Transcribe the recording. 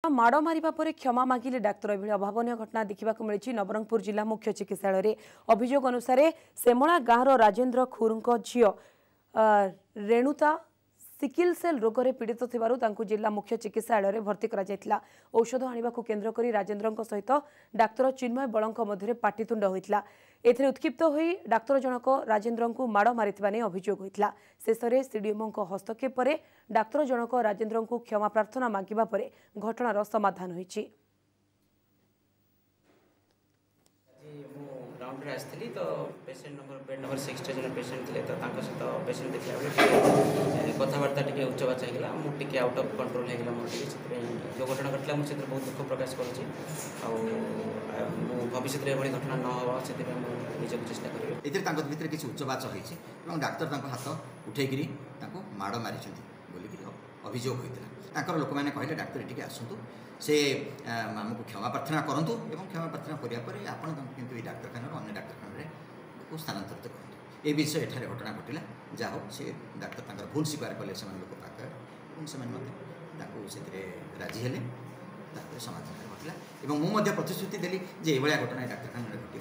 माड़ मारिबा परे क्षमा मागिले डाक्तर एभଳି अभावनीय घटना देखा मिली नवरंगपुर जिला मुख्य चिकित्सालय अभियोग अनुसार सेमणा गाँवर राजेन्द्र खुरंक झील रेणुता सिकिल सेल रोग में पीड़ित थिबारु जिला मुख्य चिकित्सालय भर्ती करा औषध आने को केन्द्र कर राजेन्द्र सहित डाक्तर चिन्मय बलंक मध्य पाटितुंड होता एथिरे उत्क्षिप्त होई डाक्तर जनक राजेन्द्र को माड़ मारिथिबा नै अभियोग होइतला शेष में सीडीएमओ हस्तक्षेप पर डाक्तर जनक राजेन्द्र को क्षमा प्रार्थना मागिबा परे घटनार समाधान होइछि। राउंड रे आसली तो पेशेंट नंबर बेड नंबर 6 जन पेशेंट थे तो सहित पेशेंट देखा कथबार्ता टे उच्च बाचा होगा मुझे आउट ऑफ कंट्रोल होगा मोर जो घटना घटला मुझे बहुत दुख प्रकाश करुँच भविष्य में यह घटना न हो से निजक चेष्टा करेंगे। ये भितर किसी उच्च बाच हो डाक्तर हाथ उठेकरी माड़ मारी बोलिक अभियोग होता लोक मैंने कहले डाक्तर ये आसतु से आमको क्षमा प्रार्थना करूँ और क्षमा प्रार्थना करापर आपड़ कि डाक्तखाना अन्य डाक्तखाना स्थानांतरित करूँ ये विषय एठारे घटना घटला जहाँ हो सी डाक्तर भूल स्वीकार कले से लोक पाखे से राजी हेले समाधान घटला और मुझे प्रतिश्रुति देली जे ये घटना डाक्तखाना घट